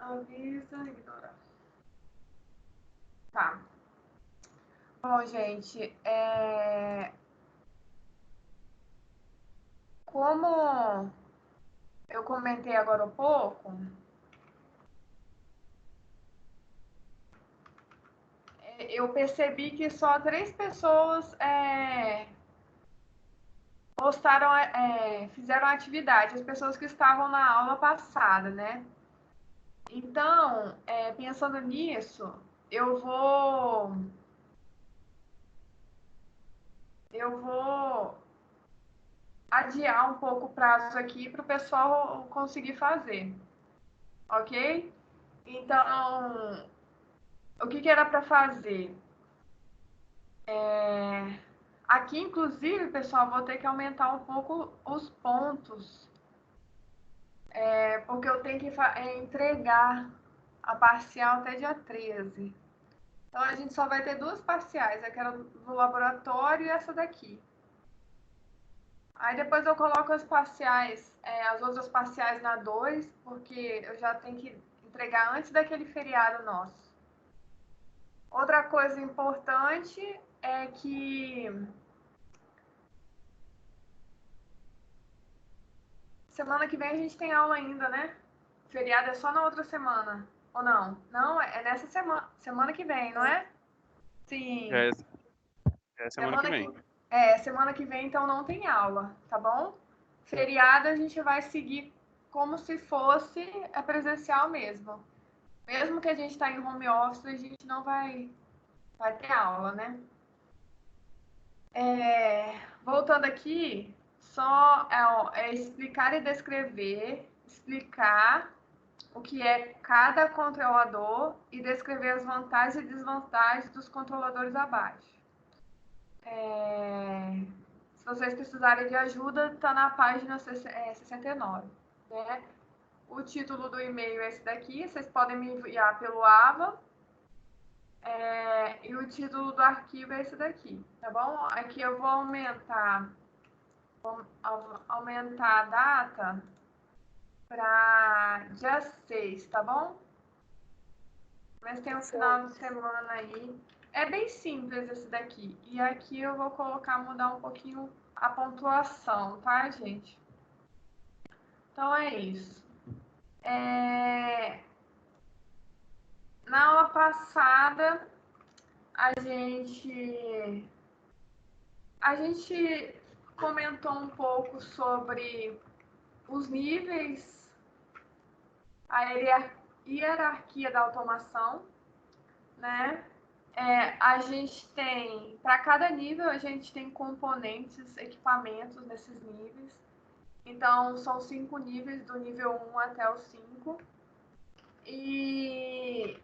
Avisa, ignorar. Tá. Bom, gente, como eu comentei agora há pouco, eu percebi que só 3 pessoas postaram, fizeram a atividade, as pessoas que estavam na aula passada, né? Então, pensando nisso, eu vou, eu vou adiar um pouco o prazo aqui para o pessoal conseguir fazer, ok? Então, o que era para fazer? Aqui, inclusive, pessoal, vou ter que aumentar um pouco os pontos, porque eu tenho que entregar a parcial até dia 13. Então, a gente só vai ter 2 parciais, aquela do laboratório e essa daqui. Aí depois eu coloco as parciais, as outras parciais na 2, porque eu já tenho que entregar antes daquele feriado nosso. Outra coisa importante é que semana que vem a gente tem aula ainda, né? O feriado é só na outra semana. Ou não? Não, é nessa semana, semana que vem, não é? Já Sim. é semana que vem. Semana que vem então não tem aula, tá bom? Feriado a gente vai seguir como se fosse presencial mesmo. Mesmo que a gente está em home office, a gente não vai ter aula, né? Voltando aqui, só explicar e descrever, explicar o que é cada controlador e descrever as vantagens e desvantagens dos controladores abaixo. Se vocês precisarem de ajuda, está na página 69. Né? O título do e-mail é esse daqui, vocês podem me enviar pelo AVA. E o título do arquivo é esse daqui, tá bom? Aqui eu vou aumentar a data para dia 6, tá bom? Mas tem um final de semana aí. É bem simples esse daqui. E aqui eu vou mudar um pouquinho a pontuação, tá, gente? Então é isso. Na aula passada, a gente comentou um pouco sobre os níveis, a hierarquia da automação, né? A gente tem, para cada nível, a gente tem componentes, equipamentos nesses níveis. Então, são 5 níveis, do nível 1 até o 5. E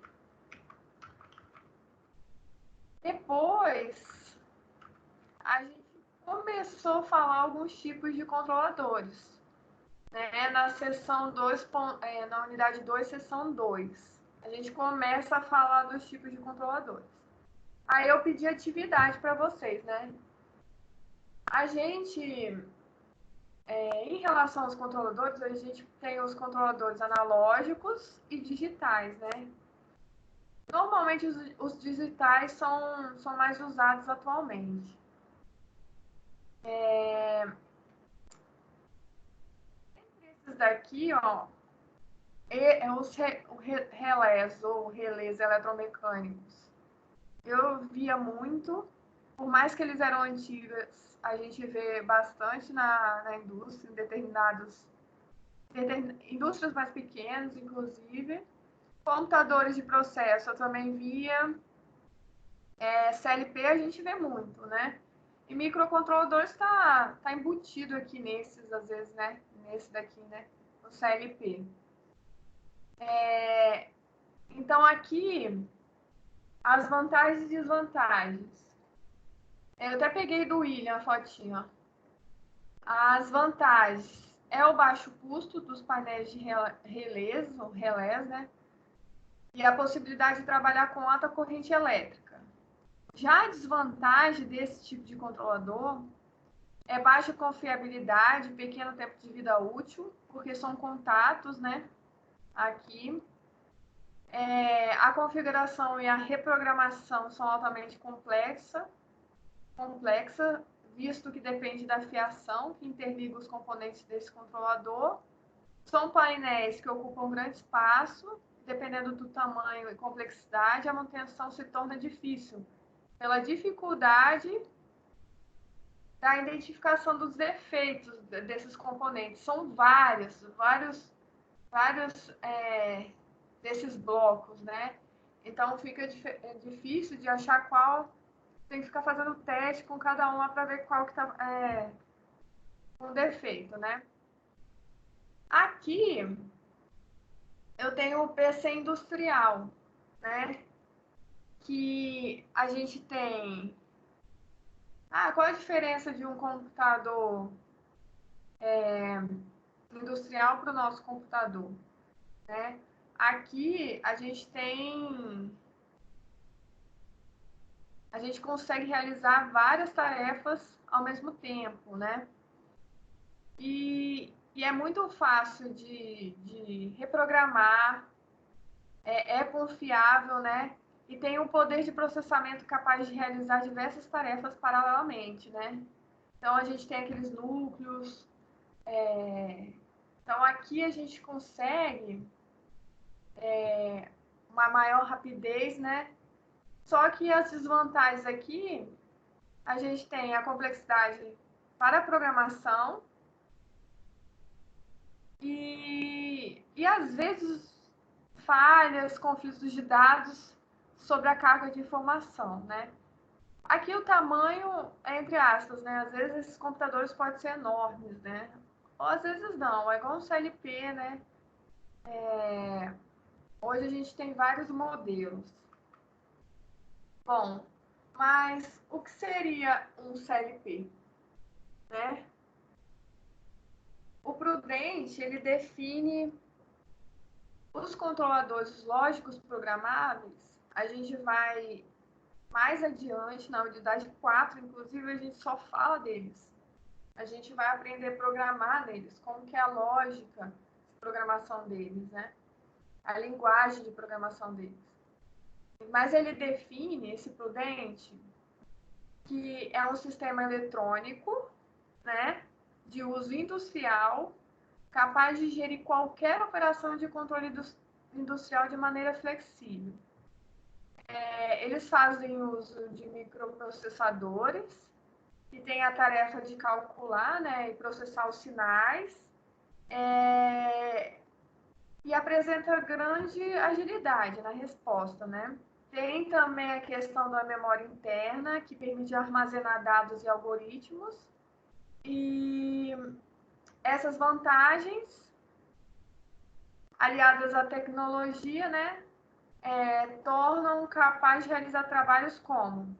depois, a gente começou a falar alguns tipos de controladores. Né? Na seção 2, na unidade 2, seção 2. A gente começa a falar dos tipos de controladores. Aí eu pedi atividade para vocês, né? A gente, em relação aos controladores, a gente tem os controladores analógicos e digitais, né? Normalmente os digitais são mais usados atualmente. Entre esses daqui, ó, os relés ou relés eletromecânicos. Eu via muito, por mais que eles eram antigos, a gente vê bastante na indústria, em indústrias mais pequenas, inclusive. Computadores de processo eu também via. CLP a gente vê muito, né? E microcontroladores tá embutido aqui nesses, às vezes, né? Nesse daqui, né? O CLP. Então, aqui, as vantagens e desvantagens. Eu até peguei do William a fotinha. As vantagens é o baixo custo dos painéis de relés, né? E a possibilidade de trabalhar com alta corrente elétrica. Já a desvantagem desse tipo de controlador é baixa confiabilidade, pequeno tempo de vida útil, porque são contatos, né? Aqui. A configuração e a reprogramação são altamente complexa, visto que depende da fiação que interliga os componentes desse controlador. São painéis que ocupam grande espaço, dependendo do tamanho e complexidade, a manutenção se torna difícil, pela dificuldade da identificação dos defeitos desses componentes. São vários desses blocos, né? Então fica difícil de achar qual, tem que ficar fazendo teste com cada uma para ver qual que está com defeito, né? Aqui eu tenho o PC industrial, né? Que a gente tem... qual a diferença de um computador industrial para o nosso computador, né? Aqui a gente consegue realizar várias tarefas ao mesmo tempo, né? E é muito fácil de reprogramar, é confiável, né? E tem um poder de processamento capaz de realizar diversas tarefas paralelamente, né? Então, a gente tem aqueles núcleos. Então, aqui a gente consegue uma maior rapidez, né? Só que as desvantagens aqui, a gente tem a complexidade para a programação e às vezes, falhas, conflitos de dados sobre a carga de informação, né? Aqui o tamanho, entre aspas, né? Às vezes esses computadores podem ser enormes, né? Ou às vezes não, é igual um CLP, né? Hoje a gente tem vários modelos. Bom, mas o que seria um CLP, né? O Prudente, ele define os controladores lógicos programáveis. A gente vai mais adiante, na unidade 4, inclusive, a gente só fala deles. A gente vai aprender a programar neles, como que é a lógica de programação deles, né? A linguagem de programação deles. Mas ele define, esse Prudente, que é um sistema eletrônico, né, de uso industrial, capaz de gerir qualquer operação de controle industrial de maneira flexível. Eles fazem uso de microprocessadores, que têm a tarefa de calcular, né, e processar os sinais, e apresenta grande agilidade na resposta, né? Tem também a questão da memória interna, que permite armazenar dados e algoritmos. E essas vantagens, aliadas à tecnologia, né, tornam capaz de realizar trabalhos como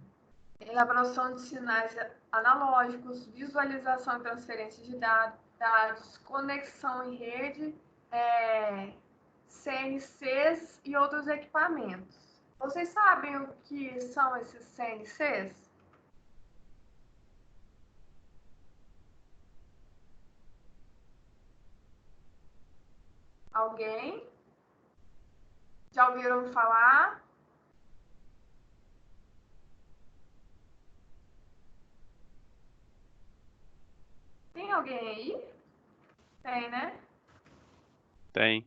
elaboração de sinais analógicos, visualização e transferência de dados, conexão em rede, CNCs e outros equipamentos. Vocês sabem o que são esses CNCs? Alguém? Já ouviram falar? Tem alguém aí? Tem, né? Tem.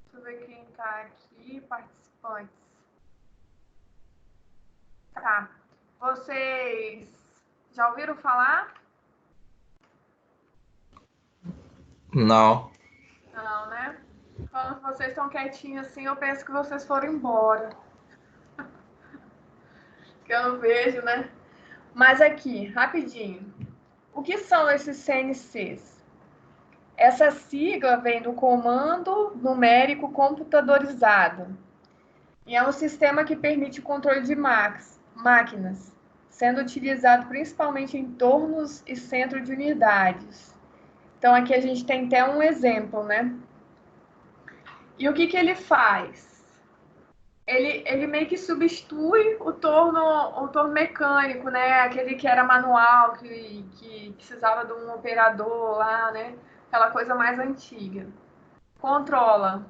Deixa eu ver quem está aqui, participantes. Tá. Vocês já ouviram falar? Não. Não, né? Quando vocês estão quietinhos assim, eu penso que vocês foram embora. Que eu não vejo, né? Mas aqui, rapidinho. O que são esses CNCs? Essa sigla vem do Comando Numérico Computadorizado. E é um sistema que permite o controle de máquinas, sendo utilizado principalmente em tornos e centro de unidades. Então, aqui a gente tem até um exemplo, né? E o que ele faz? ele meio que substitui o torno mecânico, né? Aquele que era manual, que precisava de um operador lá, né? Aquela coisa mais antiga. Controla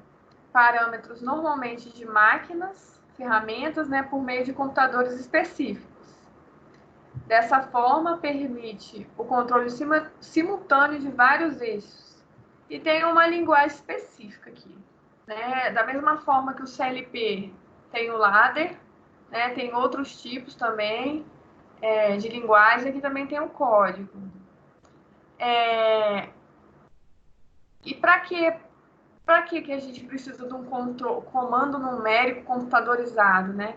parâmetros normalmente de máquinas, ferramentas, né? Por meio de computadores específicos. Dessa forma, permite o controle simultâneo de vários eixos. E tem uma linguagem específica aqui, né? Da mesma forma que o CLP tem o ladder, né? Tem outros tipos também de linguagem, aqui também tem o código. E para que a gente precisa de um comando numérico computadorizado, né?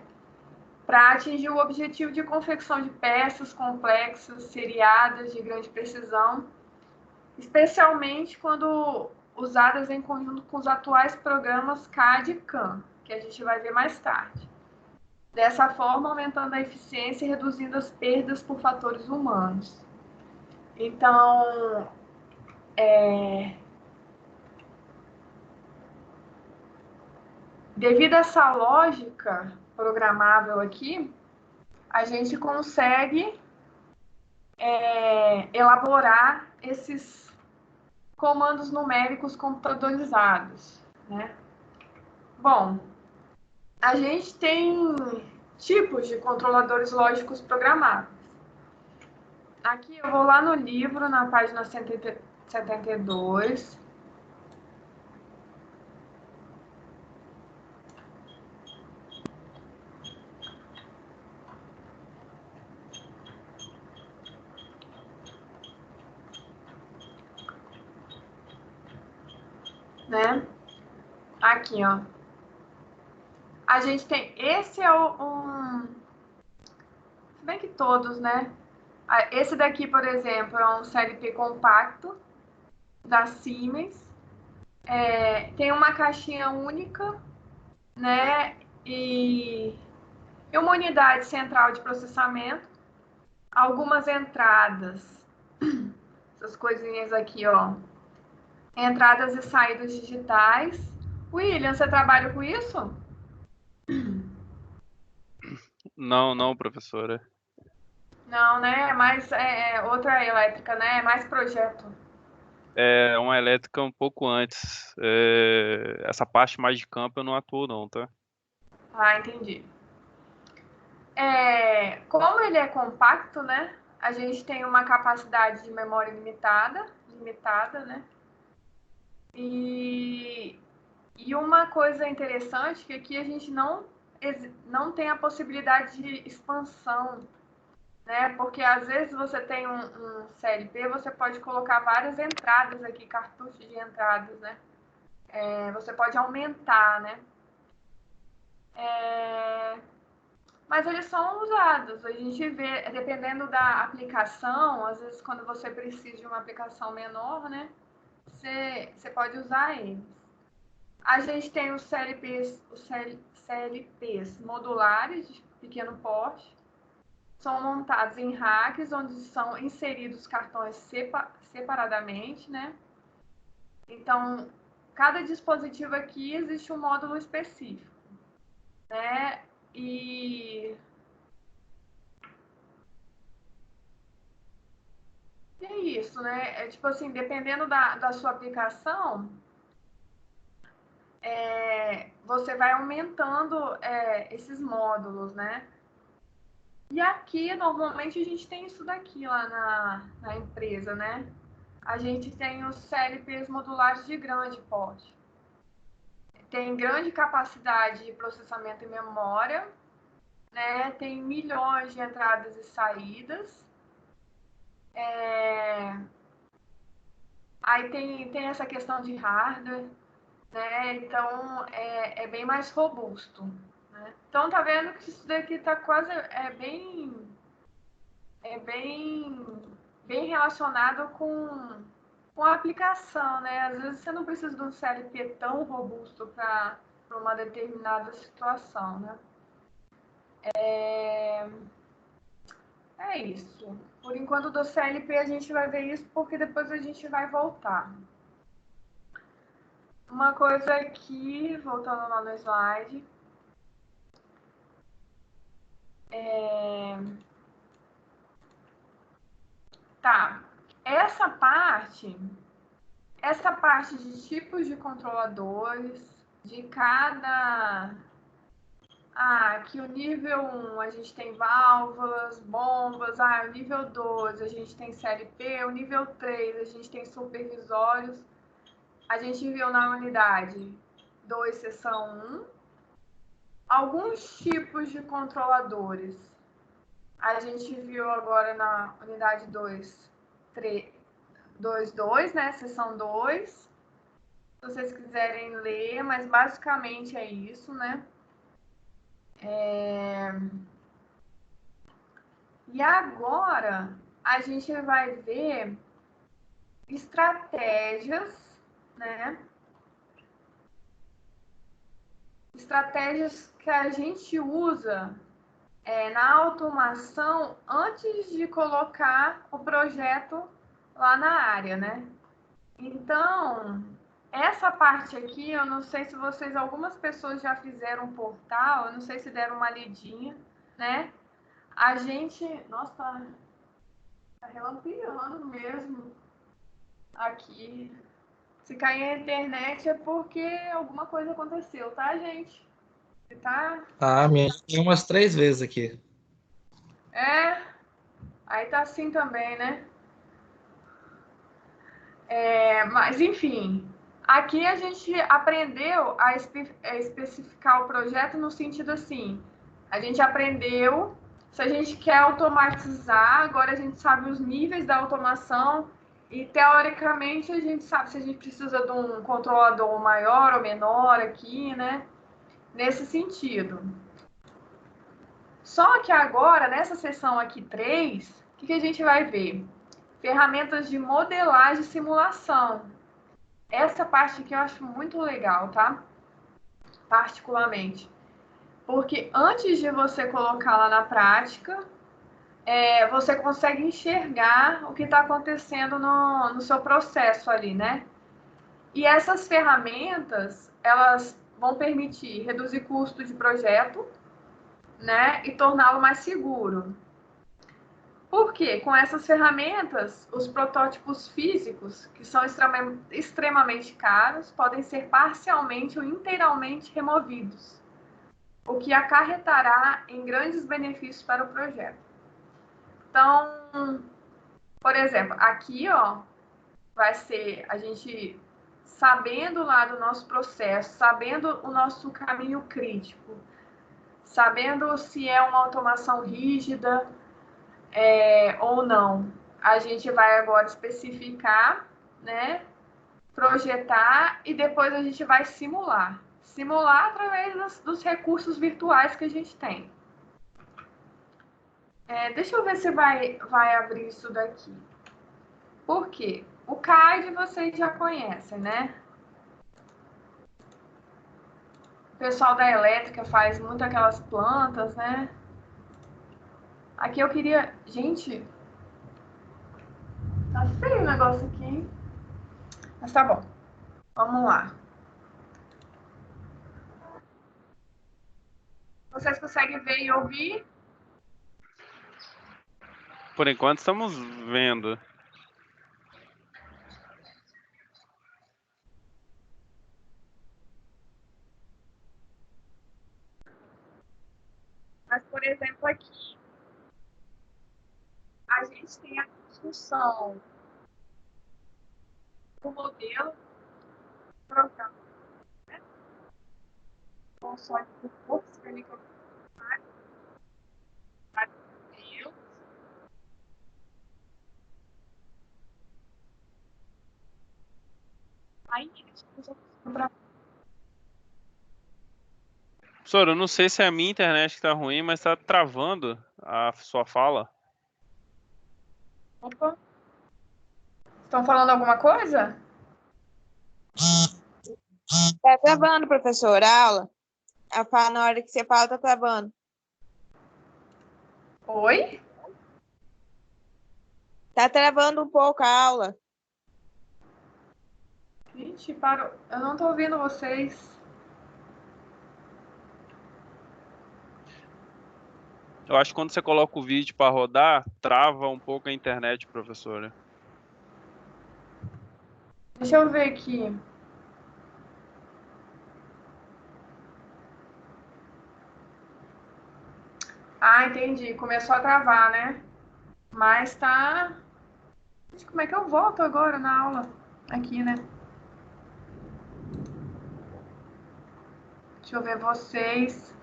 Para atingir o objetivo de confecção de peças complexas, seriadas, de grande precisão, especialmente quando usadas em conjunto com os atuais programas CAD e CAM, que a gente vai ver mais tarde. Dessa forma, aumentando a eficiência e reduzindo as perdas por fatores humanos. Então, devido a essa lógica programável aqui, a gente consegue elaborar esses comandos numéricos computadorizados, né? Bom, a gente tem tipos de controladores lógicos programáveis. Aqui eu vou lá no livro, na página 72. Né? Aqui, ó. A gente tem, esse é se bem que todos, né? Esse daqui, por exemplo, é um CLP compacto da Siemens. Tem uma caixinha única, né? E uma unidade central de processamento, algumas entradas, essas coisinhas aqui, ó. Entradas e saídas digitais. William, você trabalha com isso? Não, professora. Não, né? É mais outra elétrica, né? É mais projeto. É uma elétrica um pouco antes. Essa parte mais de campo eu não atuo não, tá? Ah, entendi. Como ele é compacto, né? A gente tem uma capacidade de memória limitada, né? E uma coisa interessante que aqui a gente não tem a possibilidade de expansão, né? Porque às vezes você tem um CLP, você pode colocar várias entradas aqui, cartuchos de entradas, né? Você pode aumentar, né? Mas eles são usados. A gente vê, dependendo da aplicação, às vezes quando você precisa de uma aplicação menor, né? Você pode usar eles. A gente tem os CLPs modulares, de pequeno porte. São montados em racks, onde são inseridos cartões separadamente, né? Então, cada dispositivo aqui existe um módulo específico, né? E é isso, né? É tipo assim, dependendo da sua aplicação, você vai aumentando esses módulos, né? E aqui, normalmente, a gente tem isso daqui lá na empresa, né? A gente tem os CLPs modulares de grande porte. Tem grande capacidade de processamento e memória, né? Tem milhões de entradas e saídas. Aí tem essa questão de hardware, né? Então é bem mais robusto, né? Então tá vendo que isso daqui tá quase bem relacionado com a aplicação, né? Às vezes você não precisa de um CLP tão robusto para uma determinada situação, né? É isso. Por enquanto do CLP a gente vai ver isso porque depois a gente vai voltar. Uma coisa aqui, voltando lá no slide, Tá. Essa parte de tipos de controladores, de cada... aqui o nível 1 a gente tem válvulas, bombas. O nível 2 a gente tem CLP. O nível 3 a gente tem supervisórios. A gente viu na unidade 2, seção 1, alguns tipos de controladores. A gente viu agora na unidade 2, 2, né? Seção 2. Se vocês quiserem ler, mas basicamente é isso, né? E agora a gente vai ver estratégias, né? Estratégias que a gente usa na automação antes de colocar o projeto lá na área, né? Então, essa parte aqui, eu não sei se vocês, algumas pessoas já fizeram um portal, eu não sei se deram uma lidinha, né? A gente, nossa, tá relampeando mesmo aqui. Se cair a internet é porque alguma coisa aconteceu, tá, gente? Tá? Ah, minha tem umas 3 vezes aqui. Aí tá assim também, né? Mas, enfim, aqui a gente aprendeu a especificar o projeto no sentido assim, a gente aprendeu, se a gente quer automatizar, agora a gente sabe os níveis da automação e, teoricamente, a gente sabe se a gente precisa de um controlador maior ou menor aqui, né? Nesse sentido. Só que agora, nessa seção aqui 3, o que a gente vai ver? Ferramentas de modelagem e simulação. Essa parte aqui eu acho muito legal, tá? Particularmente. Porque antes de você colocar lá na prática, você consegue enxergar o que está acontecendo no seu processo ali, né? E essas ferramentas, elas vão permitir reduzir custo de projeto, né? E torná-lo mais seguro. Por quê? Com essas ferramentas, os protótipos físicos, que são extremamente caros, podem ser parcialmente ou inteiramente removidos, o que acarretará em grandes benefícios para o projeto. Então, por exemplo, aqui, ó, vai ser a gente sabendo lá do nosso processo, sabendo o nosso caminho crítico, sabendo se é uma automação rígida, ou não. A gente vai agora especificar, né? Projetar e depois a gente vai simular. Simular através dos recursos virtuais que a gente tem. Deixa eu ver se vai abrir isso daqui. Por quê? O CAD vocês já conhecem, né? O pessoal da elétrica faz muito aquelas plantas, né? Aqui eu queria... Gente, tá feio o negócio aqui, hein? Mas tá bom. Vamos lá. Vocês conseguem ver e ouvir? Por enquanto estamos vendo. Mas, por exemplo, aqui, a gente tem a construção do modelo do programa, né? Console do corpo, explica vários modelos. Aí, a gente usa para... Professor, eu não sei se é a minha internet que tá ruim, mas tá travando a sua fala. Opa. Estão falando alguma coisa? Tá travando, professor, a aula. Na hora que você fala, tá travando. Oi? Tá travando um pouco a aula. Gente, parou. Eu não tô ouvindo vocês. Eu acho que quando você coloca o vídeo para rodar, trava um pouco a internet, professora. Deixa eu ver aqui. Ah, entendi. Começou a travar, né? Mas tá. Gente, como é que eu volto agora na aula? Aqui, né? Deixa eu ver vocês.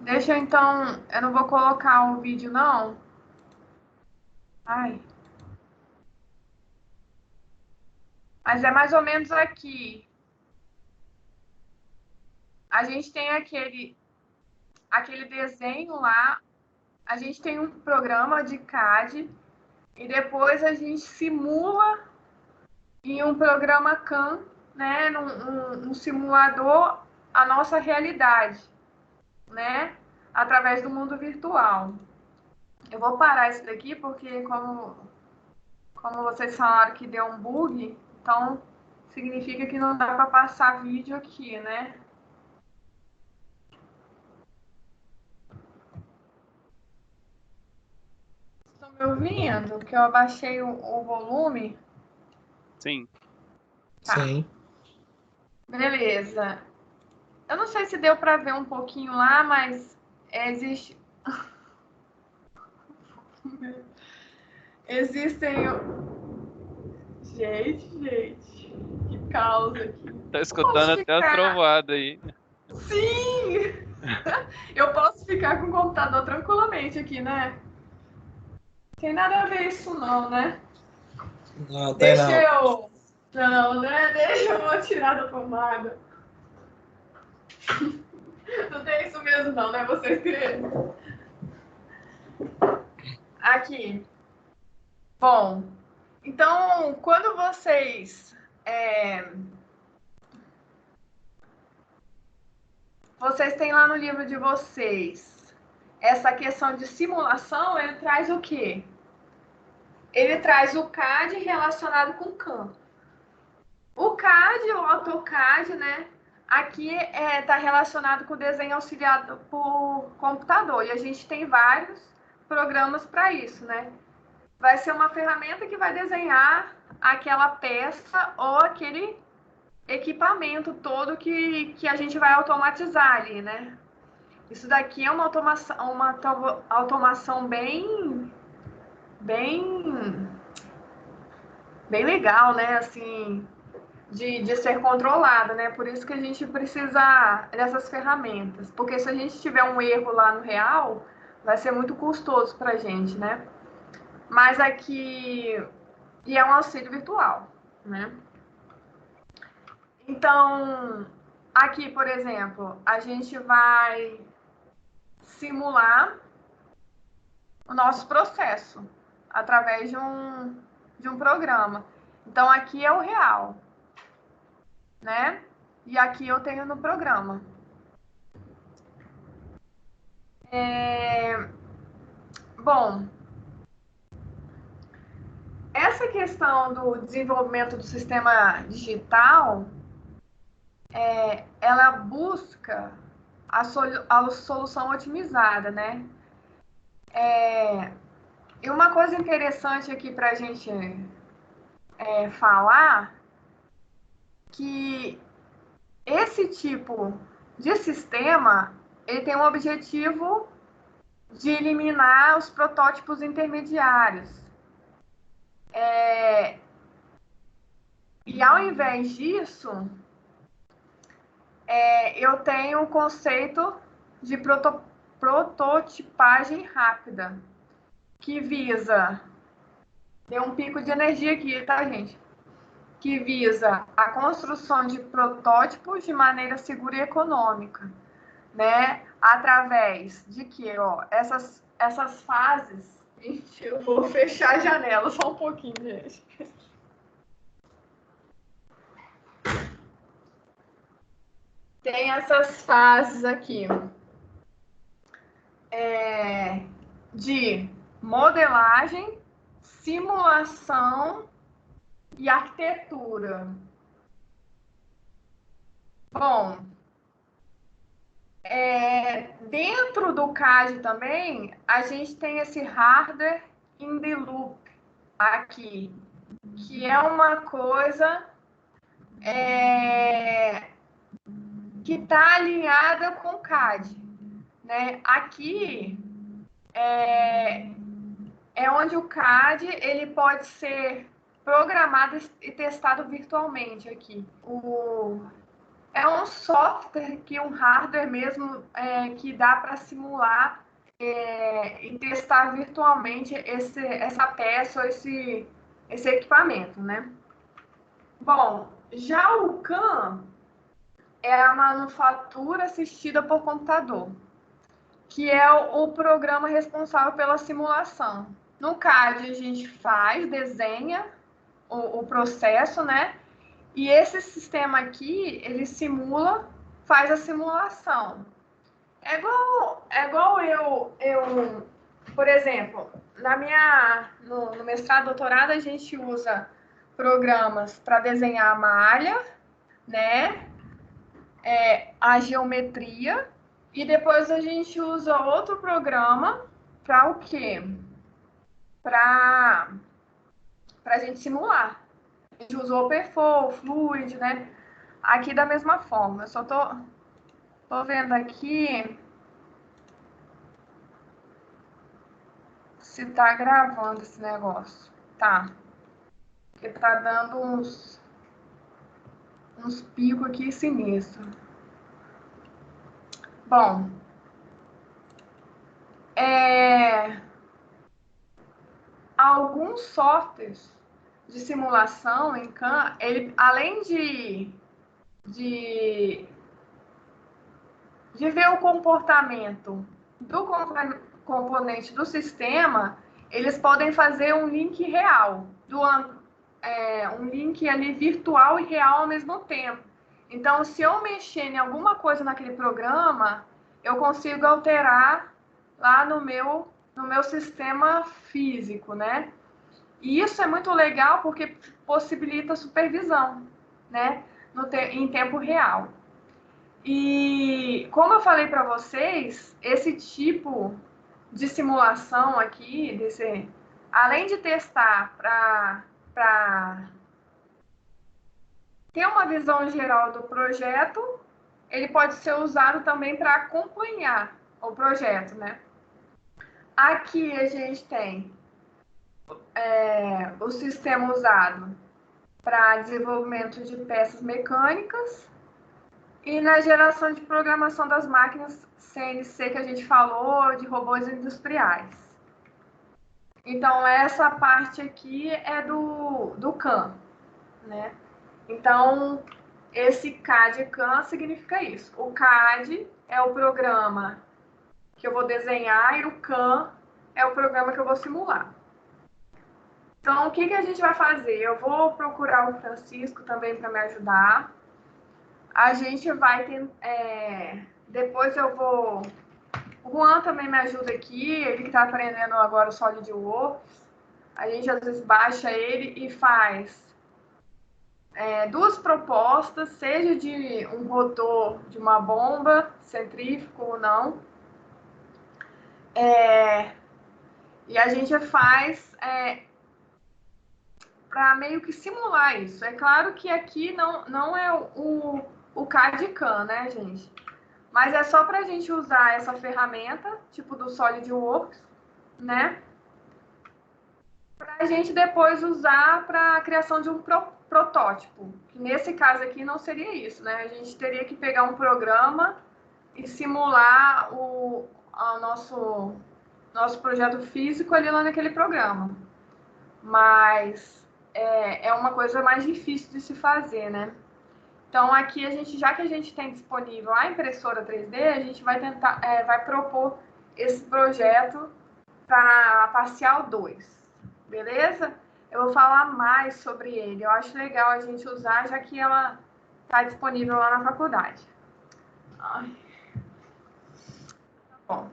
Deixa eu, então. Eu não vou colocar o vídeo, não. Ai. Mas é mais ou menos aqui. A gente tem aquele desenho lá. A gente tem um programa de CAD. E depois a gente simula em um programa CAM, né, num simulador, a nossa realidade, né, através do mundo virtual. Eu vou parar isso daqui porque, como vocês falaram que deu um bug, então significa que não dá para passar vídeo aqui, né? Estão me ouvindo? Que eu abaixei o volume? Sim. Tá. Sim. Beleza. Eu não sei se deu para ver um pouquinho lá, mas existe. Existem. Gente, que causa aqui. Tá Eu posso escutando até as ficar. trovoadas aí. Sim! Eu posso ficar com o computador tranquilamente aqui, né? Tem nada a ver isso, não, né? Não, tem Deixa não. eu. Não, né? Deixa eu vou tirar da tomada. Não tem isso mesmo, não, né? Vocês querem. Aqui. Bom, então, quando vocês têm lá no livro de vocês essa questão de simulação, ele traz o quê? Ele traz o CAD relacionado com o CAM. O CAD, o AutoCAD, né? Aqui está relacionado com o desenho auxiliado por computador. E a gente tem vários programas para isso, né? Vai ser uma ferramenta que vai desenhar aquela peça ou aquele equipamento todo que a gente vai automatizar ali, né? Isso daqui é uma automação bem, bem legal, né? Assim, de ser controlada, né? Por isso que a gente precisa dessas ferramentas. Porque se a gente tiver um erro lá no real, vai ser muito custoso para a gente, né? Mas aqui. E é um auxílio virtual, né? Então, aqui, por exemplo, a gente vai simular o nosso processo através de um programa. Então, aqui é o real, né? E aqui eu tenho no programa. Bom, essa questão do desenvolvimento do sistema digital, ela busca a solução otimizada, né? E uma coisa interessante aqui para a gente falar, que esse tipo de sistema, ele tem um objetivo de eliminar os protótipos intermediários. E ao invés disso, eu tenho o conceito de prototipagem rápida, que visa. Tem um pico de energia aqui, tá, gente? Que visa a construção de protótipos de maneira segura e econômica, né? Através de que, ó, essas fases. Gente, eu vou fechar a janela só um pouquinho, gente. Tem essas fases aqui de modelagem, simulação e arquitetura. Bom, Dentro do CAD também, a gente tem esse hardware in the loop aqui, que é uma coisa que está alinhada com o CAD, né? Aqui é onde o CAD ele pode ser programado e testado virtualmente aqui. É um software um hardware mesmo que dá para simular e testar virtualmente essa peça ou esse equipamento, né? Bom, já o CAM é a manufatura assistida por computador, que é o programa responsável pela simulação. No CAD, a gente desenha o processo, né? E esse sistema aqui, ele faz a simulação. É igual eu, por exemplo, no mestrado, doutorado, a gente usa programas para desenhar a malha, né? A geometria, e depois a gente usa outro programa para o quê? Para a gente simular. A gente usa o OpenFlow, o Fluid, né? Aqui da mesma forma. Eu só tô vendo aqui se tá gravando esse negócio. Tá. Porque tá dando uns picos aqui sinistros. Bom, alguns softwares de simulação em CAM, ele, além de ver o comportamento do componente do sistema, eles podem fazer um link real, um link ali virtual e real ao mesmo tempo. Então, se eu mexer em alguma coisa naquele programa, eu consigo alterar lá no meu sistema físico, né? E isso é muito legal porque possibilita supervisão, né? Em tempo real. E como eu falei para vocês, esse tipo de simulação aqui, além de testar para ter uma visão geral do projeto, ele pode ser usado também para acompanhar o projeto, né? Aqui a gente tem o sistema usado para desenvolvimento de peças mecânicas e na geração de programação das máquinas CNC que a gente falou, de robôs industriais. Então, essa parte aqui é do CAM, né? Então, esse CAD e CAM significa isso. O CAD é o programa que eu vou desenhar e o CAM é o programa que eu vou simular. Então, o que a gente vai fazer? Eu vou procurar o Francisco também para me ajudar. A gente vai depois eu vou... O Juan também me ajuda aqui, ele que está aprendendo agora o SolidWorks. A gente às vezes baixa ele e faz duas propostas, seja de um rotor de uma bomba, centrífugo ou não. E a gente faz para meio que simular isso. É claro que aqui não é o CAD e CAM, né, gente? Mas é só para a gente usar essa ferramenta, tipo do SolidWorks, né? Para a gente depois usar para a criação de um protótipo. Que nesse caso aqui não seria isso, né? A gente teria que pegar um programa e simular o nosso projeto físico ali lá naquele programa. Mas é uma coisa mais difícil de se fazer, né? Então, aqui, já que a gente tem disponível a impressora 3D, a gente vai propor esse projeto para a parcial 2, beleza? Eu vou falar mais sobre ele. Eu acho legal a gente usar, já que ela está disponível lá na faculdade. Ai. Tá bom.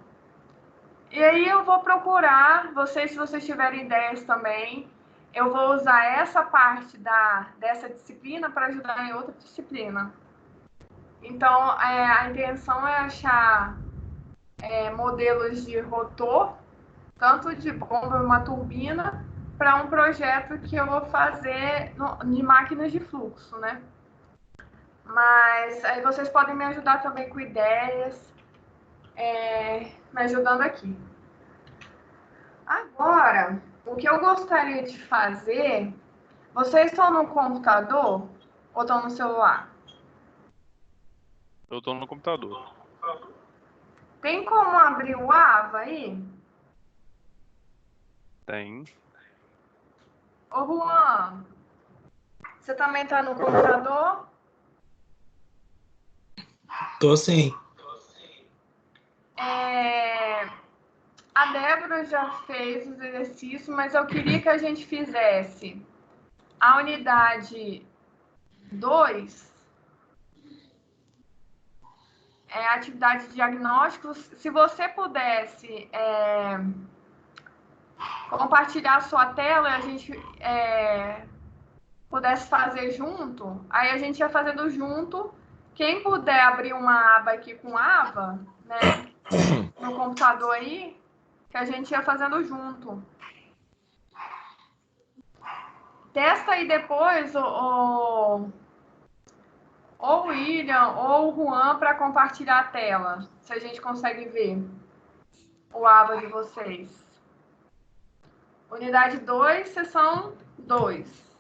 E aí eu vou procurar, se vocês tiverem ideias também, eu vou usar essa parte dessa disciplina para ajudar em outra disciplina. Então, a intenção é achar modelos de rotor, tanto de bomba e uma turbina, para um projeto que eu vou fazer de máquinas de fluxo, né? Mas aí vocês podem me ajudar também com ideias, me ajudando aqui. Agora, o que eu gostaria de fazer, vocês estão no computador ou estão no celular? Eu tô no computador. Tem como abrir o AVA aí? Tem. Ô, Juan, você também está no computador? Tô sim. A Débora já fez os exercícios, mas eu queria que a gente fizesse a unidade 2, atividade de diagnósticos. Se você pudesse compartilhar a sua tela e a gente pudesse fazer junto, aí a gente ia fazendo junto. Quem puder abrir uma aba aqui com AVA, né, no computador aí, que a gente ia fazendo junto. Testa aí depois ou o William ou o Juan para compartilhar a tela, se a gente consegue ver o AVA de vocês. Unidade 2, seção 2.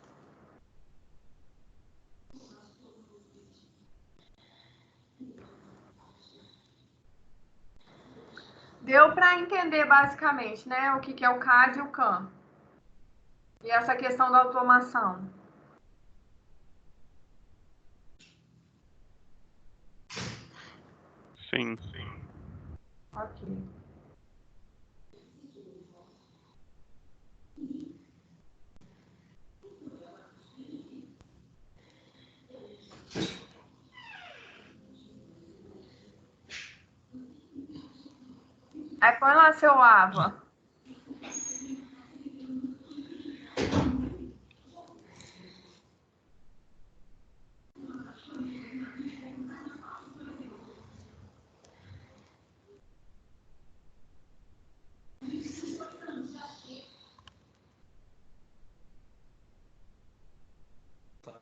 Deu para entender basicamente, né, o que é o CAD e o CAM. E essa questão da automação. Sim. Ok. Aí põe lá seu AVA.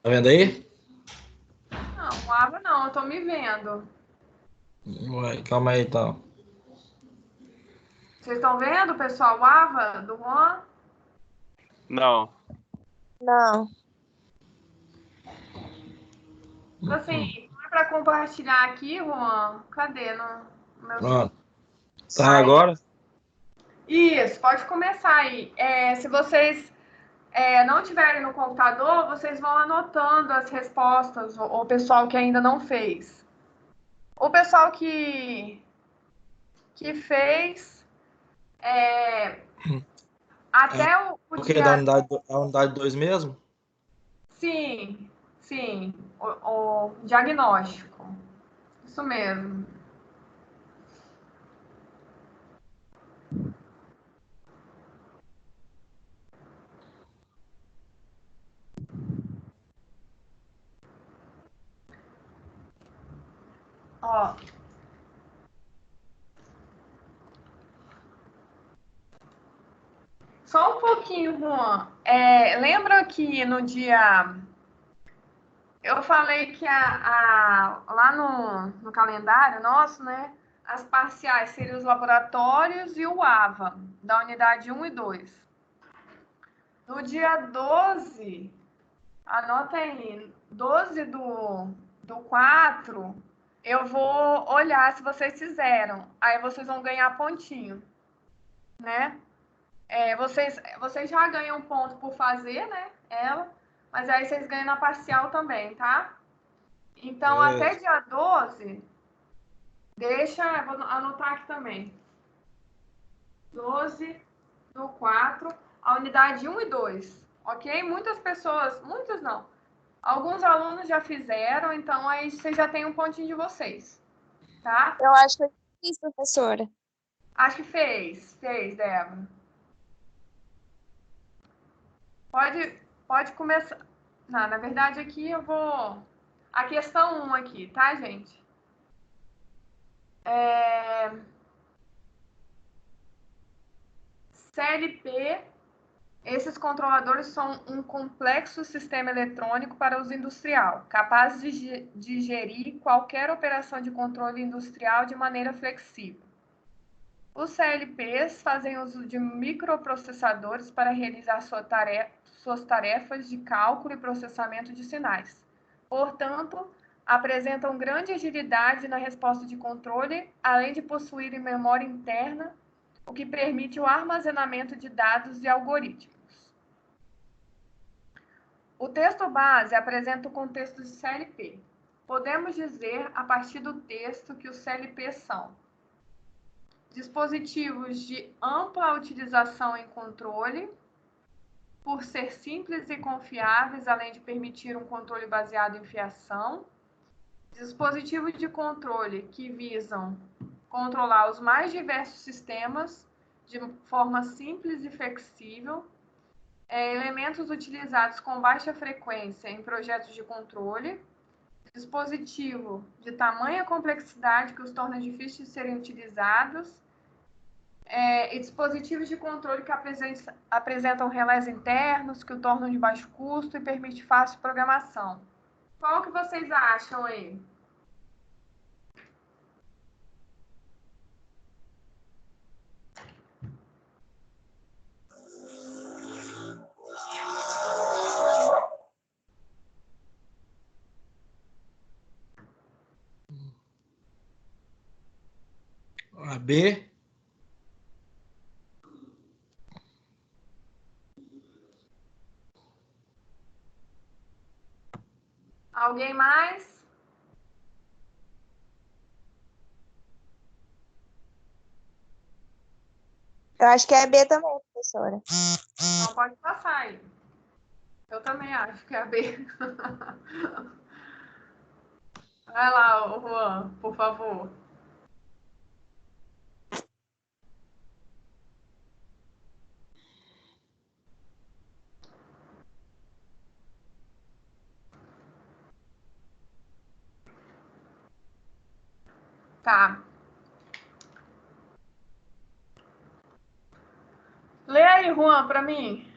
Tá vendo aí? Não, o AVA não, eu tô me vendo. Ué, calma aí, então. Vocês estão vendo, pessoal, o AVA do Juan? Não. Não. Assim, para compartilhar aqui, Juan, cadê no meu... Pronto. Tá agora? Isso, pode começar aí. Se vocês não tiverem no computador, vocês vão anotando as respostas, o pessoal que ainda não fez. O pessoal que fez até o O que da dia... unidade, a unidade 2 mesmo? Sim, sim, o diagnóstico. Isso mesmo. Ó, só um pouquinho, Juan. Lembra que no dia... Eu falei que lá no calendário nosso, né, as parciais seriam os laboratórios e o AVA, da unidade 1 e 2. No dia 12, anota aí, 12 do 4, eu vou olhar se vocês fizeram. Aí vocês vão ganhar pontinho, né? Vocês já ganham ponto por fazer, né? Mas aí vocês ganham na parcial também, tá? Então, até dia 12, vou anotar aqui também. 12 do 4, a unidade 1 e 2, ok? Muitas pessoas, muitos não, alguns alunos já fizeram, então aí vocês já têm um pontinho de vocês, tá? Eu acho que eu fiz, professora. Acho que fez, Débora. Pode começar. Não, na verdade, aqui eu vou... A questão 1 aqui, tá, gente? CLP, esses controladores são um complexo sistema eletrônico para uso industrial, capaz de gerir qualquer operação de controle industrial de maneira flexível. Os CLPs fazem uso de microprocessadores para realizar suas tarefas de cálculo e processamento de sinais. Portanto, apresentam grande agilidade na resposta de controle, além de possuírem memória interna, o que permite o armazenamento de dados e algoritmos. O texto base apresenta o contexto de CLP. Podemos dizer, a partir do texto, que os CLP são dispositivos de ampla utilização em controle, por ser simples e confiáveis, além de permitir um controle baseado em fiação, dispositivos de controle que visam controlar os mais diversos sistemas de forma simples e flexível, elementos utilizados com baixa frequência em projetos de controle, dispositivo de tamanha complexidade que os torna difíceis de serem utilizados, e dispositivos de controle que apresentam relés internos, que o tornam de baixo custo e permite fácil programação. Qual que vocês acham aí? A B. Alguém mais? Eu acho que é B também, professora. Não pode passar aí. Eu também acho que é a B. Vai lá, Juan, por favor. Tá. Lê aí, Juan, para mim.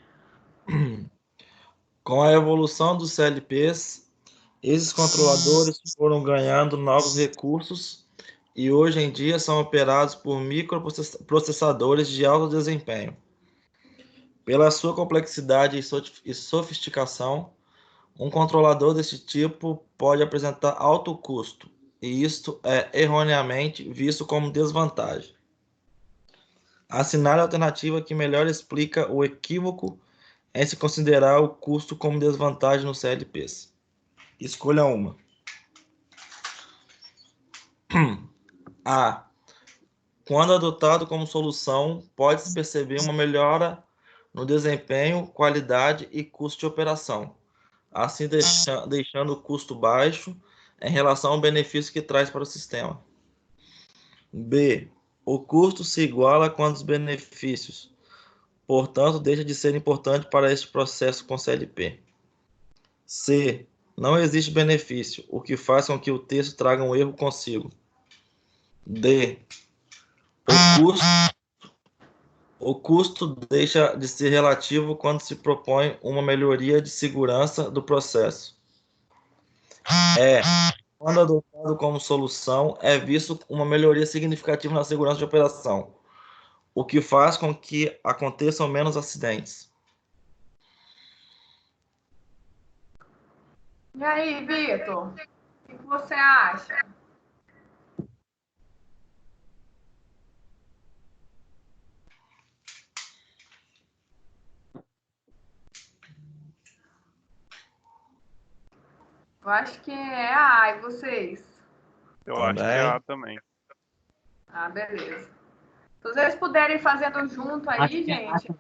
Com a evolução dos CLPs, esses controladores foram ganhando novos recursos e hoje em dia são operados por microprocessadores de alto desempenho. Pela sua complexidade e sofisticação, um controlador desse tipo pode apresentar alto custo, e isto é erroneamente visto como desvantagem. Assinale a alternativa que melhor explica o equívoco em se considerar o custo como desvantagem nos CLPs. Escolha uma. A. Quando adotado como solução, pode-se perceber uma melhora no desempenho, qualidade e custo de operação, assim deixando o custo baixo em relação ao benefício que traz para o sistema. B. O custo se iguala quando os benefícios, portanto, deixa de ser importante para este processo com CLP. C. Não existe benefício, o que faz com que o texto traga um erro consigo. D. O custo deixa de ser relativo quando se propõe uma melhoria de segurança do processo. E. Quando adotado como solução, é visto uma melhoria significativa na segurança de operação, o que faz com que aconteçam menos acidentes. E aí, Vitor? O que você acha? Eu acho que é A, e vocês? Eu acho que é A também. Ah, beleza. Se vocês puderem fazendo junto aí, gente, se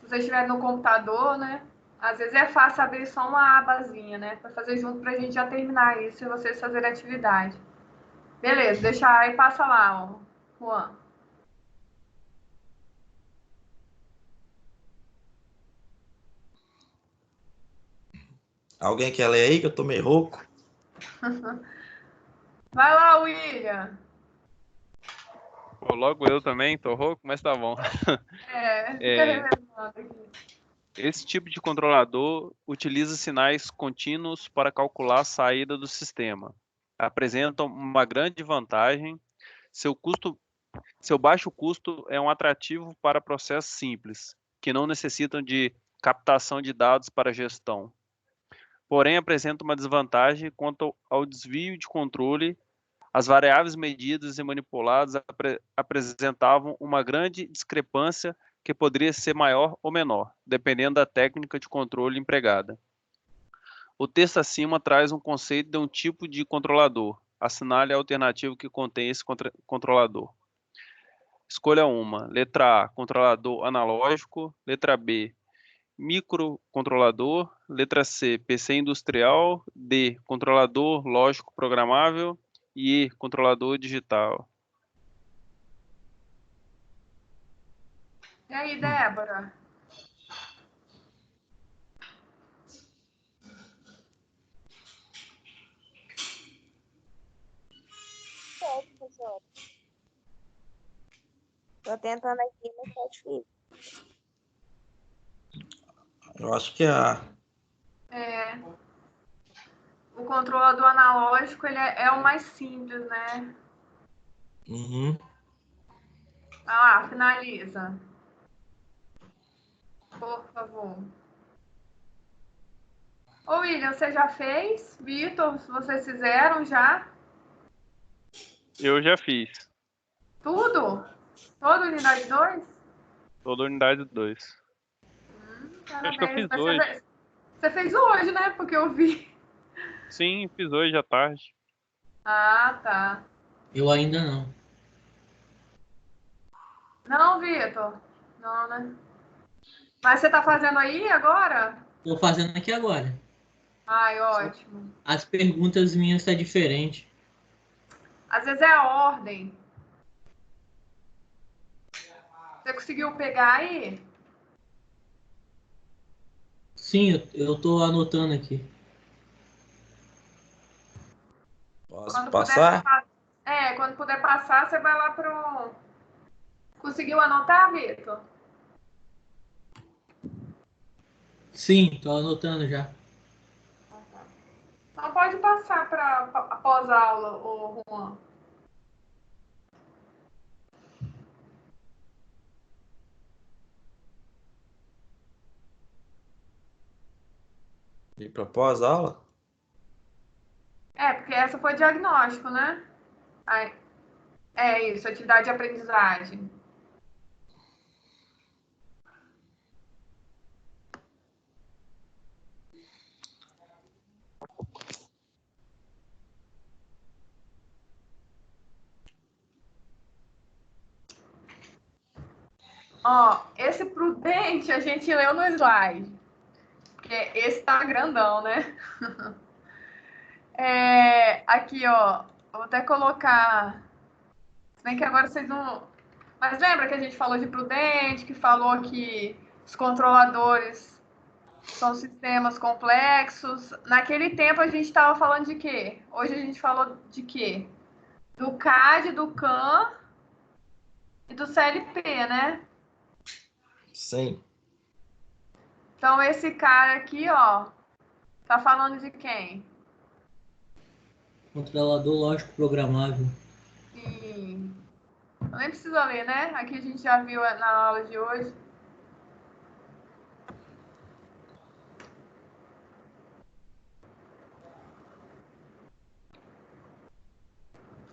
vocês estiverem no computador, né? Às vezes é fácil abrir só uma abazinha, né? Para fazer junto para a gente já terminar isso e vocês fazerem a atividade. Beleza, deixa aí, passa lá, ó, Juan. Alguém quer ler aí, que eu tô meio rouco? Vai lá, William. Pô, logo eu também, tô rouco, mas tá bom. Fica É, revezando aqui. esse tipo de controlador utiliza sinais contínuos para calcular a saída do sistema. Apresenta uma grande vantagem. Seu baixo custo é um atrativo para processos simples, que não necessitam de captação de dados para gestão. Porém, apresenta uma desvantagem quanto ao desvio de controle. As variáveis medidas e manipuladas apresentavam uma grande discrepância que poderia ser maior ou menor, dependendo da técnica de controle empregada. O texto acima traz um conceito de um tipo de controlador. Assinale a alternativa que contém esse controlador. Escolha uma. Letra A, controlador analógico. Letra B, microcontrolador. Letra C, PC industrial. D, controlador lógico programável. E E, controlador digital. E aí, Débora? Professora. Tô tentando aqui, mas tá difícil. Eu acho que é A. O controlador analógico ele é o mais simples, né? Uhum. Vai lá, finaliza. Por favor. Ô, William, você já fez? Vitor, vocês fizeram já? Eu já fiz. Tudo? Toda unidade 2? Toda unidade 2. Acho que eu Parabéns. fiz Mas hoje. você fez hoje, né? Porque eu vi. Sim, fiz hoje à tarde. Ah, tá. Eu ainda não. Não, Vitor. Não, né? Mas você tá fazendo aí agora? Tô fazendo aqui agora. Ai, ótimo. As perguntas minhas tá diferente. Às vezes é a ordem. Você conseguiu pegar aí? Sim, eu tô anotando aqui. Posso Quando passar? quando puder passar, você vai lá pro. Conseguiu anotar, Vitor? Sim, tô anotando já. Então pode passar para após a aula, o Juan. E propós aula? Porque essa foi diagnóstico, né? Aí, é isso, atividade de aprendizagem. Ó, esse prudente a gente leu no slide. Porque esse tá grandão, né? Aqui, ó. Vou até colocar. Se bem que agora vocês não. Mas lembra que a gente falou de prudente, que falou que os controladores são sistemas complexos. Naquele tempo a gente estava falando de quê? Hoje a gente falou de quê? Do CAD, do CAN e do CLP, né? Sim. Então esse cara aqui, ó, tá falando de quem? Controlador lógico programável. E eu nem precisa ler, né? Aqui a gente já viu na aula de hoje.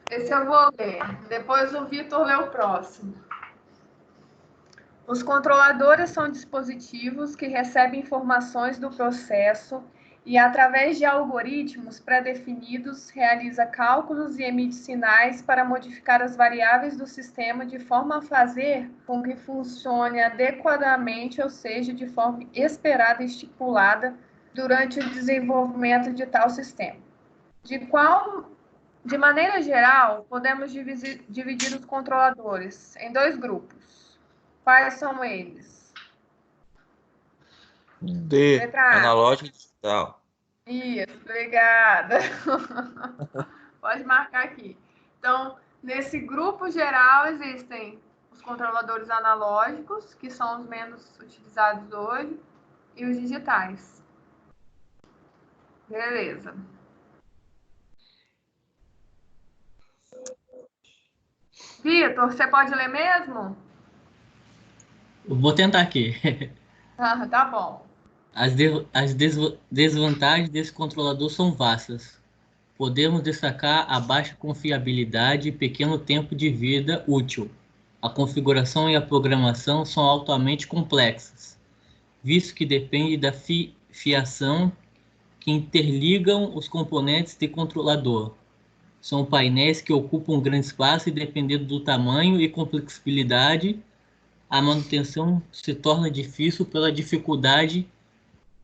Esse eu vou ler. Depois o Vitor lê o próximo. Os controladores são dispositivos que recebem informações do processo e, através de algoritmos pré-definidos, realiza cálculos e emite sinais para modificar as variáveis do sistema de forma a fazer com que funcione adequadamente, ou seja, de forma esperada e estipulada durante o desenvolvimento de tal sistema. De maneira geral, podemos dividir os controladores em dois grupos. Quais são eles? D. Letra A. Analógico e digital. Isso, obrigada. Pode marcar aqui. Então, Nesse grupo geral existem os controladores analógicos, que são os menos utilizados hoje, e os digitais. Beleza. Vitor, você pode ler mesmo? Eu vou tentar aqui. Ah, tá bom. As desvantagens desse controlador são vastas. Podemos destacar a baixa confiabilidade e pequeno tempo de vida útil. A configuração e a programação são altamente complexas, visto que depende da fiação que interligam os componentes de controlador. São painéis que ocupam grande espaço e, dependendo do tamanho e complexidade, a manutenção se torna difícil pela dificuldade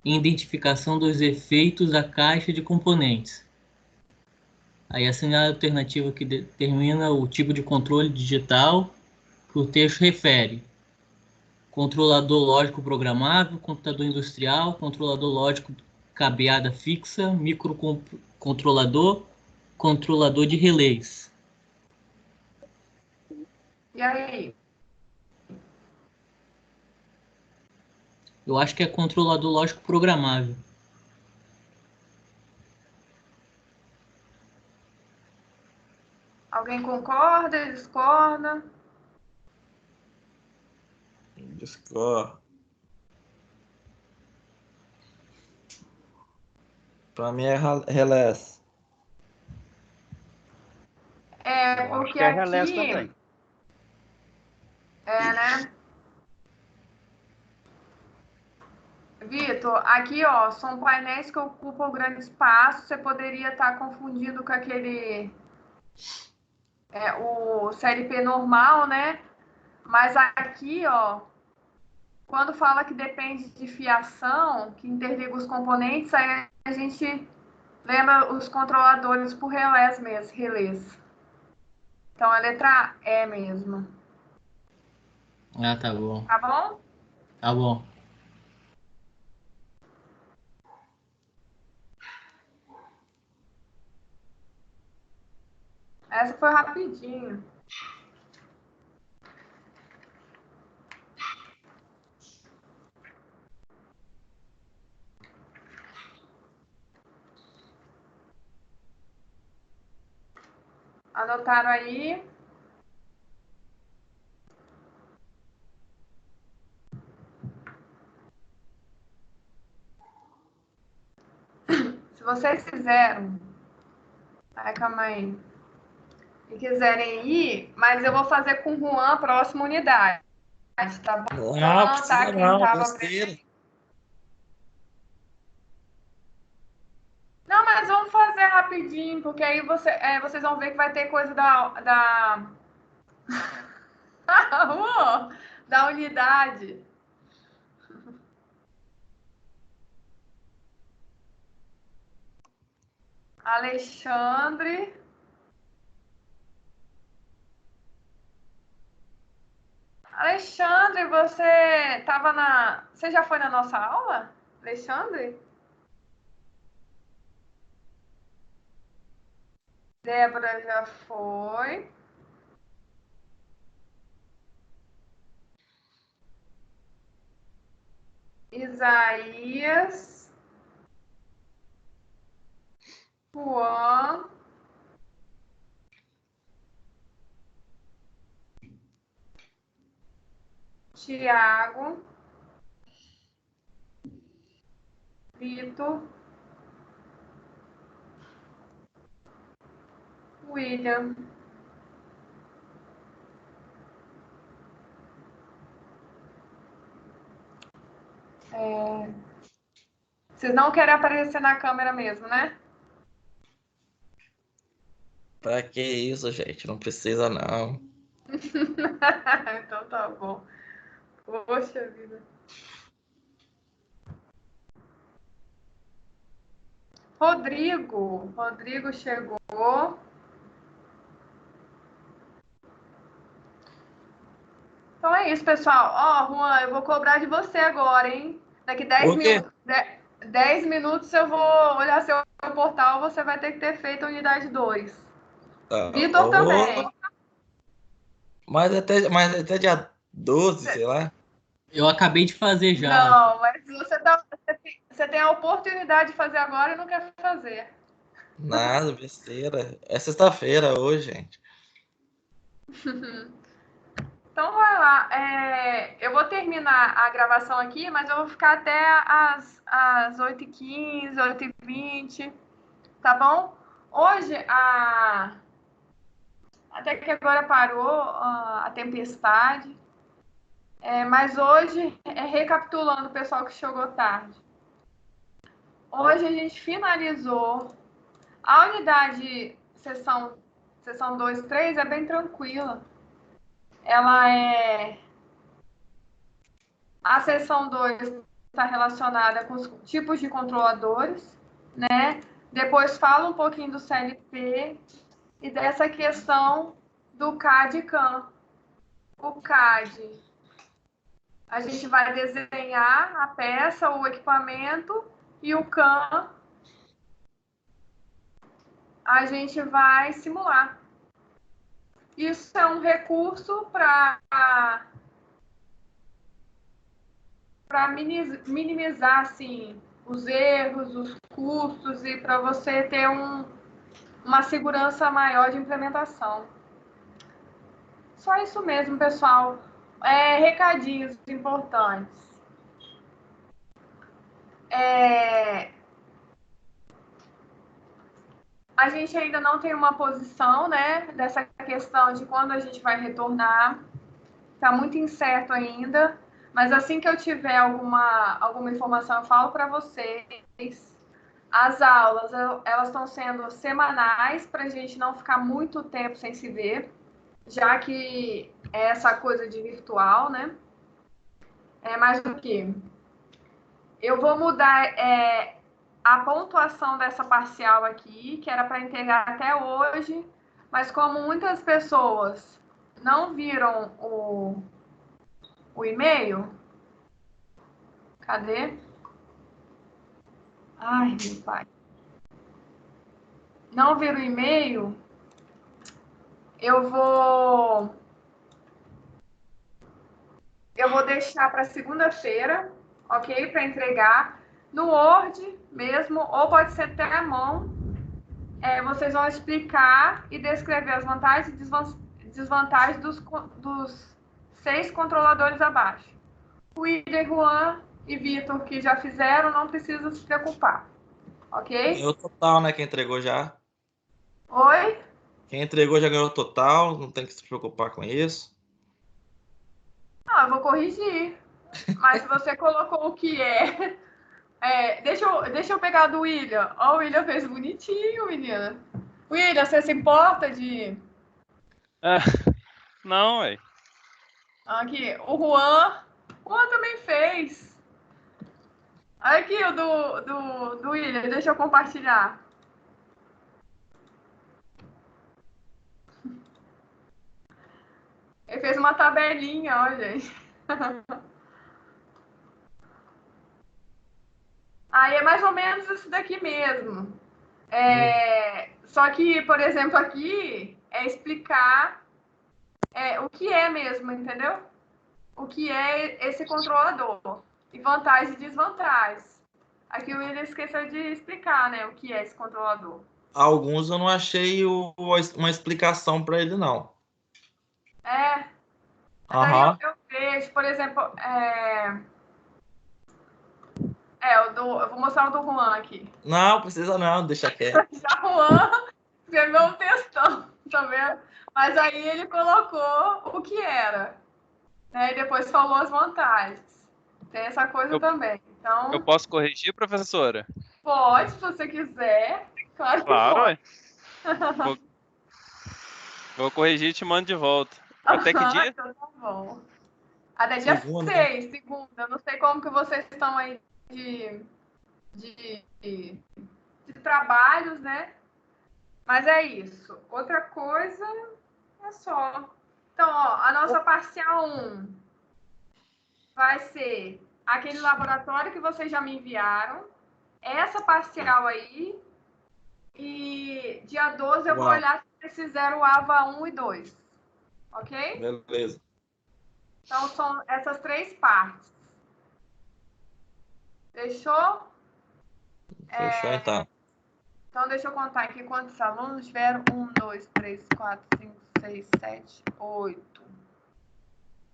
em identificação dos efeitos da caixa de componentes. Aí a alternativa que determina o tipo de controle digital que o texto refere. Controlador lógico programável, computador industrial, controlador lógico cabeada fixa, microcontrolador, controlador de relés. E aí? Eu acho que é controlador lógico programável. Alguém concorda? Discorda? Discord. Para mim é relés. É, Eu acho porque que é relés aqui... também. É, né? Vitor, aqui, ó, são painéis que ocupam grande espaço. Você poderia estar confundindo com aquele... o CLP normal, né? Mas aqui, ó, quando fala que depende de fiação, que interliga os componentes, aí a gente lembra os controladores por relés mesmo, relés. Então, a letra E mesmo. Ah, tá bom. Tá bom? Tá bom. Essa foi rapidinho. Anotaram aí? Se vocês fizeram... Ai, calma aí. Se quiserem ir, mas eu vou fazer com o Juan a próxima unidade, tá bom? Não, Tá, precisa quem não, tava... besteira. Não, mas vamos fazer rapidinho, porque aí vocês vão ver que vai ter coisa da unidade. Alexandre. Alexandre, Você já foi na nossa aula? Alexandre? Débora já foi. Isaías. Juan. Tiago. Vitor. William. Vocês não querem aparecer na câmera mesmo, né? Pra que isso, gente? Não precisa não. Então tá bom. Poxa vida. Rodrigo chegou. Então é isso, pessoal. Ó, Juan, eu vou cobrar de você agora, hein? Daqui 10 Por quê? minutos. 10 minutos eu vou olhar seu portal, você vai ter que ter feito a unidade 2. Tá. Vitor também. Mas até dia 12, sei lá. Eu acabei de fazer já. Não, mas você tem a oportunidade de fazer agora e não quer fazer. Nada, besteira. É sexta-feira hoje, gente. Então vai lá. Eu vou terminar a gravação aqui, mas eu vou ficar até às 8h15, 8h20, tá bom? Hoje, até que agora parou a tempestade, mas hoje, recapitulando o pessoal que chegou tarde, hoje a gente finalizou a unidade sessão 2, 3 é bem tranquila. A seção 2 está relacionada com os tipos de controladores, né? Depois fala um pouquinho do CLP e dessa questão do CAD e CAM. O CAD, a gente vai desenhar a peça, o equipamento, e o CAM, a gente vai simular. Isso é um recurso para minimizar assim, os erros, os custos e para você ter uma segurança maior de implementação. Só isso mesmo, pessoal. Recadinhos importantes. A gente ainda não tem uma posição, né, dessa questão de quando a gente vai retornar. Está muito incerto ainda, mas assim que eu tiver alguma informação, eu falo para vocês. As aulas, elas estão sendo semanais para a gente não ficar muito tempo sem se ver, já que é essa coisa de virtual, né? Mais do que eu vou mudar a pontuação dessa parcial aqui, que era para entregar até hoje, mas como muitas pessoas não viram o e-mail, cadê? Ai, meu pai. Não viram o e-mail, eu vou deixar para segunda-feira, ok? Para entregar no Word mesmo, ou pode ser até à mão. Vocês vão explicar e descrever as vantagens e desvantagens dos 6 controladores abaixo. O William, Juan e Vitor, que já fizeram, não precisa se preocupar, ok? Ganhou total, né? Quem entregou já. Oi? Quem entregou já ganhou total, não tem que se preocupar com isso. Eu vou corrigir. Mas se você colocou o que deixa eu pegar do William. Ó, o William fez bonitinho, menina. William, você se importa de... Não, ué. Aqui, o Juan também fez. Aqui o do William, deixa eu compartilhar. Ele fez uma tabelinha, ó, gente. Aí é mais ou menos isso daqui mesmo. Só que, por exemplo, aqui é explicar o que é mesmo, entendeu? O que é esse controlador. E vantagens e desvantagens. Aqui o William esqueceu de explicar, né, o que é esse controlador. Alguns eu não achei uma explicação para ele, não. Mas aí eu vejo, por exemplo, eu vou mostrar o do Juan aqui. Não, precisa não, deixa quieto. Já o Juan escreveu um textão, tá vendo? Mas aí ele colocou o que era, né? E depois falou as vantagens. Tem essa coisa também. Então, Eu posso corrigir, professora? pode, se você quiser. Claro que Claro, pode. ué. Vou corrigir e te mando de volta. Até que dia? Então tá bom. Até dia 6, segunda. Eu não sei como que vocês estão aí de trabalhos, né? Mas é isso. Outra coisa é só. Então, ó, a nossa parcial 1 vai ser aquele laboratório que vocês já me enviaram. Essa parcial aí. E dia 12 eu vou olhar se vocês fizeram o AVA 1 e 2. Ok? Beleza. Então, são essas 3 partes. Fechou? Fechou, então. Então, deixa eu contar aqui quantos alunos tiveram. 1, 2, 3, 4, 5, 6, 7, 8.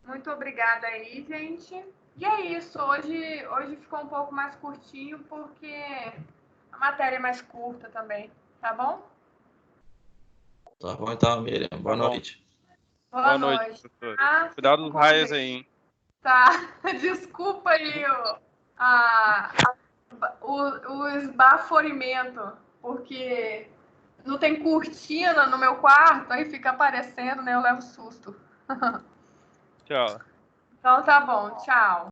Muito obrigada aí, gente. E é isso. Hoje ficou um pouco mais curtinho, porque a matéria é mais curta também. Tá bom? Tá bom, então, Miriam. Boa Tá bom. noite. Boa noite, professor. Ah, Cuidado dos com raios Deus. aí, hein? Tá. Desculpa aí o esbaforimento, porque não tem cortina no meu quarto, aí fica aparecendo, né? Eu levo susto. Tchau. Então tá bom, tchau.